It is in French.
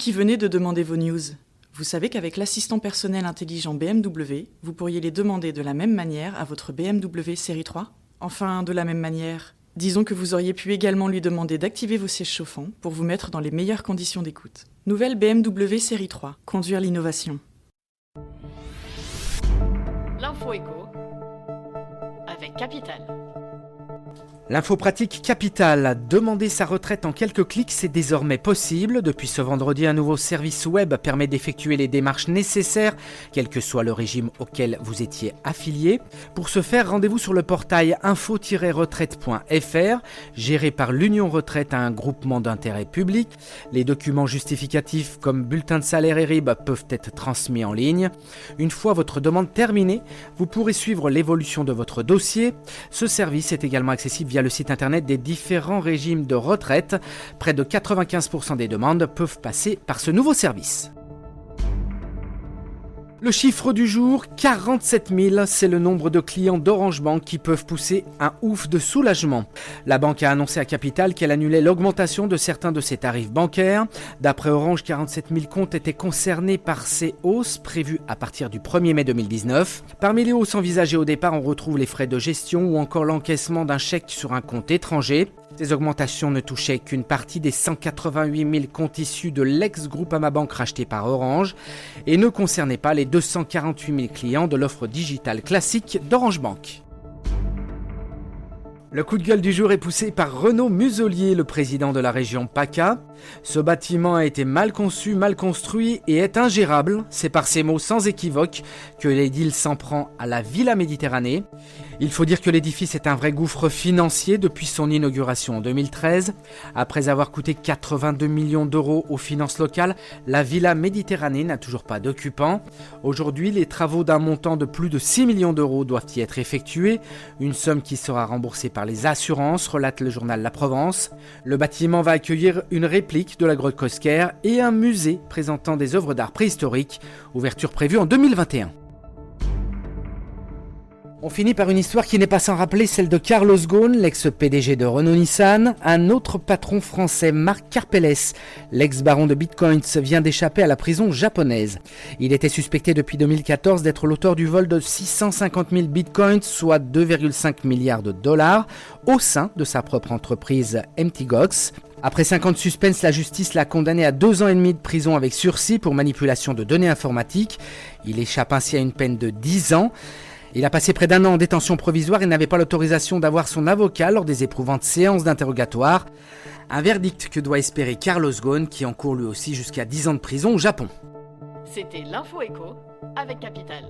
qui venez de demander vos news, vous savez qu'avec l'assistant personnel intelligent BMW, vous pourriez les demander de la même manière à votre BMW série 3 ? Enfin, de la même manière, disons que vous auriez pu également lui demander d'activer vos sièges chauffants pour vous mettre dans les meilleures conditions d'écoute. Nouvelle BMW série 3, conduire l'innovation. L'info éco avec Capital. L'info pratique Capital. Demander sa retraite en quelques clics, c'est désormais possible. Depuis ce vendredi, un nouveau service web permet d'effectuer les démarches nécessaires, quel que soit le régime auquel vous étiez affilié. Pour ce faire, rendez-vous sur le portail info-retraite.fr, géré par l'Union Retraite, un groupement d'intérêt public. Les documents justificatifs comme bulletin de salaire et RIB peuvent être transmis en ligne. Une fois votre demande terminée, vous pourrez suivre l'évolution de votre dossier. Ce service est également accessible via le site internet des différents régimes de retraite. Près de 95% des demandes peuvent passer par ce nouveau service. Le chiffre du jour, 47 000, c'est le nombre de clients d'Orange Bank qui peuvent pousser un ouf de soulagement. La banque a annoncé à Capital qu'elle annulait l'augmentation de certains de ses tarifs bancaires. D'après Orange, 47 000 comptes étaient concernés par ces hausses prévues à partir du 1er mai 2019. Parmi les hausses envisagées au départ, on retrouve les frais de gestion ou encore l'encaissement d'un chèque sur un compte étranger. Ces augmentations ne touchaient qu'une partie des 188 000 comptes issus de l'ex-Groupama Bank racheté par Orange et ne concernaient pas les 248 000 clients de l'offre digitale classique d'Orange Bank. Le coup de gueule du jour est poussé par Renaud Muselier, le président de la région PACA. Ce bâtiment a été mal conçu, mal construit et est ingérable. C'est par ces mots sans équivoque que l'édile s'en prend à la Villa Méditerranée. Il faut dire que l'édifice est un vrai gouffre financier depuis son inauguration en 2013. Après avoir coûté 82 millions d'euros aux finances locales, la Villa Méditerranée n'a toujours pas d'occupant. Aujourd'hui, les travaux d'un montant de plus de 6 millions d'euros doivent y être effectués, une somme qui sera remboursée par les assurances, relate le journal La Provence. Le bâtiment va accueillir une réplique de la grotte Cosquer et un musée présentant des œuvres d'art préhistoriques, ouverture prévue en 2021. On finit par une histoire qui n'est pas sans rappeler celle de Carlos Ghosn, l'ex-PDG de Renault-Nissan. Un autre patron français, Marc Karpelès, l'ex-baron de Bitcoins, vient d'échapper à la prison japonaise. Il était suspecté depuis 2014 d'être l'auteur du vol de 650 000 Bitcoins, soit 2,5 milliards de dollars, au sein de sa propre entreprise Mt. Gox. Après 5 ans de suspense, la justice l'a condamné à 2 ans et demi de prison avec sursis pour manipulation de données informatiques. Il échappe ainsi à une peine de 10 ans. Il a passé près d'1 an en détention provisoire et n'avait pas l'autorisation d'avoir son avocat lors des éprouvantes séances d'interrogatoire. Un verdict que doit espérer Carlos Ghosn qui encourt lui aussi jusqu'à 10 ans de prison au Japon. C'était l'info éco avec Capital.